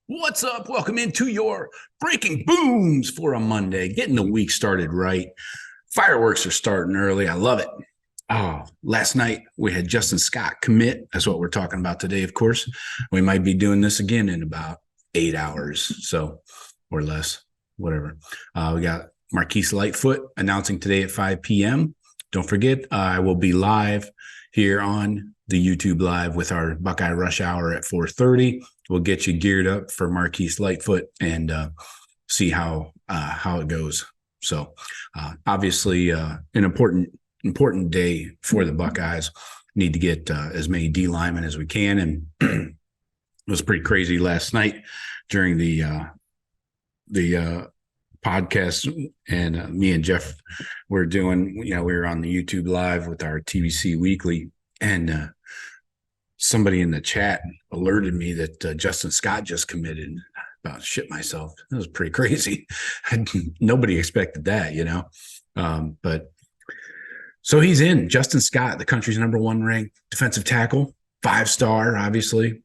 What's up? Welcome into your breaking booms for a Monday, getting the week started right. Fireworks are starting early. I love it. Oh, last night we had Justin Scott commit. That's what we're talking about today, of course. We might be doing this again in about 8 hours, so or less, whatever. We got Marquise Lightfoot announcing today at 5 p.m. Don't forget, I will be live here on the YouTube Live with our Buckeye Rush Hour at 4:30. We'll get you geared up for Marquise Lightfoot and see how it goes. So, obviously, an important day for the Buckeyes. Need to get as many D linemen as we can, and it was pretty crazy last night during the podcast, and me and Jeff were doing. We were on the YouTube Live with our TBC Weekly, and somebody in the chat alerted me that Justin Scott just committed. About to shit myself. It was pretty crazy. Nobody expected that, but so he's in. Justin Scott, the country's #1 ranked defensive tackle, 5-star, obviously.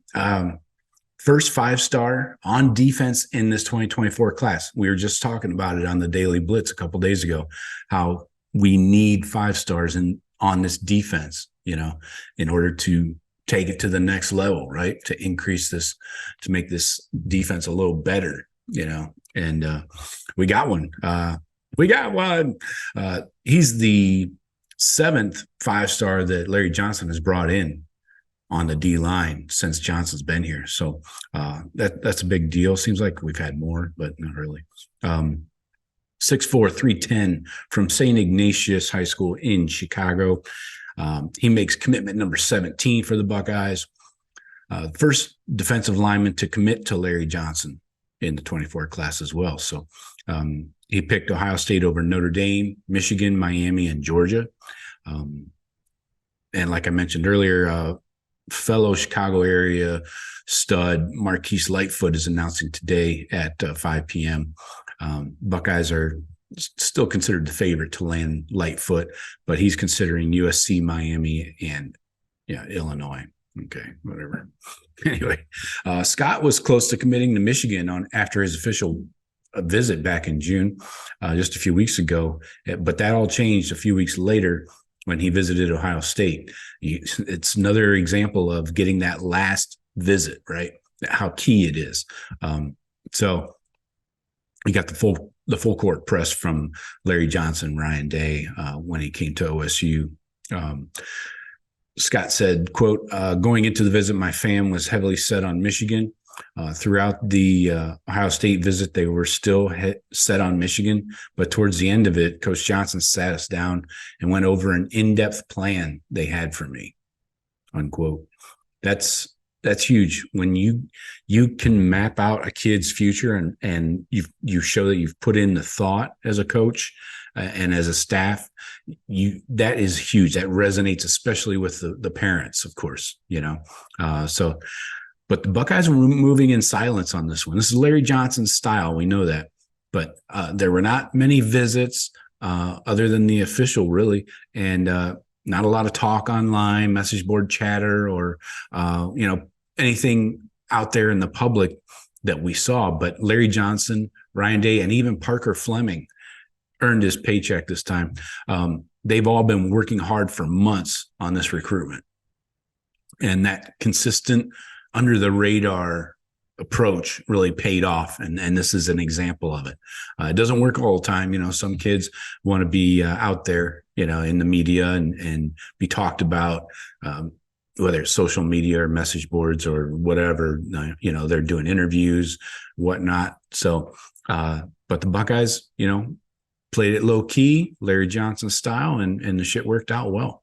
First 5-star on defense in this 2024 class. We were just talking about it on the Daily Blitz a couple of days ago, how we need 5-stars on this defense, in order to take it to the next level, right? To increase this, to make this defense a little better, and we got one. He's the 7th 5-star that Larry Johnson has brought in on the D line since Johnson's been here. So that's a big deal. Seems like we've had more, but not really. 6'4", 310 from St. Ignatius High School in Chicago. He makes commitment number 17 for the Buckeyes. First defensive lineman to commit to Larry Johnson in the 24 class as well. So he picked Ohio State over Notre Dame, Michigan, Miami, and Georgia. And like I mentioned earlier, fellow Chicago area stud Marquise Lightfoot is announcing today at 5 p.m. Buckeyes are still considered the favorite to land Lightfoot, but he's considering USC, Miami, and Illinois. Okay, whatever. Anyway, Scott was close to committing to Michigan after his official visit back in June, just a few weeks ago, but that all changed a few weeks later when he visited Ohio State. It's another example of getting that last visit, right? How key it is. So he got the full court press from Larry Johnson, Ryan Day, when he came to OSU. Scott said, quote, going into the visit, my fam was heavily set on Michigan. Throughout the Ohio State visit, they were still set on Michigan. But towards the end of it, Coach Johnson sat us down and went over an in-depth plan they had for me, unquote. That's huge. When you can map out a kid's future and you show that you've put in the thought as a coach and as a staff, that is huge. That resonates, especially with the parents, of course, but the Buckeyes were moving in silence on this one. This is Larry Johnson's style. We know that. But there were not many visits other than the official, really, and not a lot of talk online, message board chatter, or anything out there in the public that we saw. But Larry Johnson, Ryan Day, and even Parker Fleming earned his paycheck this time. They've all been working hard for months on this recruitment. And that consistent, under the radar approach really paid off. And this is an example of it. It doesn't work all the time. Some kids want to be out there, in the media and be talked about, whether it's social media or message boards or whatever, they're doing interviews, whatnot. So, but the Buckeyes, played it low key, Larry Johnson style, and the shit worked out well.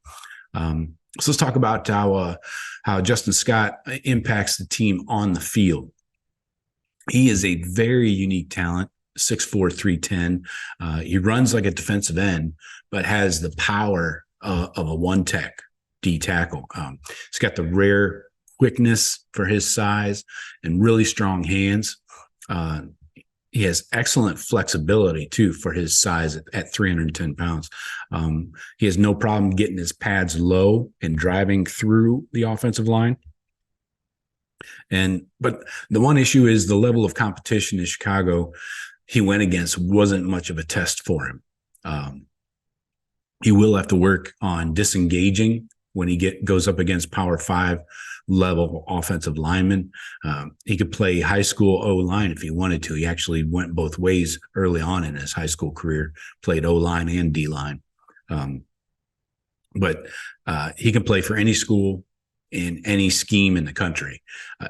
So let's talk about how Justin Scott impacts the team on the field. He is a very unique talent, 6'4", 310. He runs like a defensive end, but has the power of a one-tech D tackle. He's got the rare quickness for his size and really strong hands. He has excellent flexibility, too, for his size at 310 pounds. He has no problem getting his pads low and driving through the offensive line. But the one issue is the level of competition in Chicago he went against wasn't much of a test for him. He will have to work on disengaging when he goes up against Power 5 level offensive linemen. He could play high school O-line if he wanted to. He actually went both ways early on in his high school career, played O-line and D-line. But he can play for any school in any scheme in the country.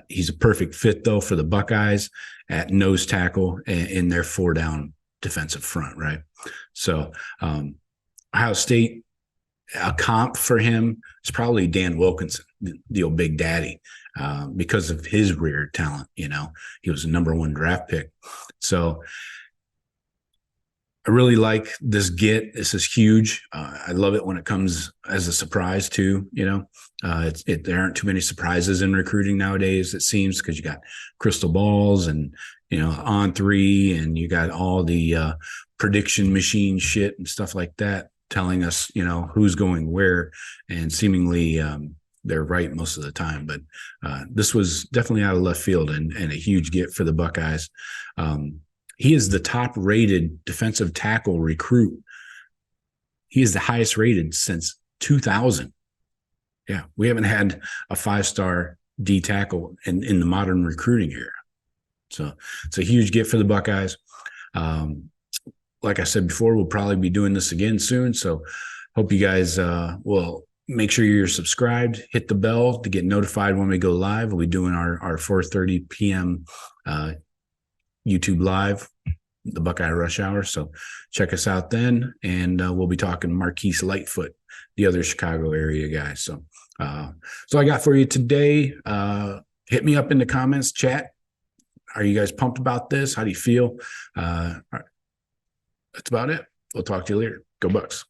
He's a perfect fit, though, for the Buckeyes at nose tackle in their 4-down defensive front, right? So Ohio State, a comp for him is probably Dan Wilkinson, the old Big Daddy, because of his rare talent. You know, he was a #1 draft pick. So I really like this get. This is huge. I love it when it comes as a surprise too. You know, there aren't too many surprises in recruiting nowadays, it seems, because you got crystal balls and, you know, On3, and you got all the prediction machine shit and stuff like that telling us, you know, who's going where, and seemingly they're right most of the time. But this was definitely out of left field and a huge get for the Buckeyes. He is the top-rated defensive tackle recruit. He is the highest rated since 2000. Yeah, we haven't had a 5-star D tackle in the modern recruiting era. So it's a huge get for the Buckeyes. Like I said before, we'll probably be doing this again soon. So hope you guys will make sure you're subscribed, hit the bell to get notified when we go live. We'll be doing our 4:30 p.m. YouTube live, the Buckeye Rush Hour. So check us out then, and we'll be talking Marquise Lightfoot, the other Chicago area guy. So I got for you today. Hit me up in the comments, chat. Are you guys pumped about this? How do you feel? That's about it. We'll talk to you later. Go Bucks.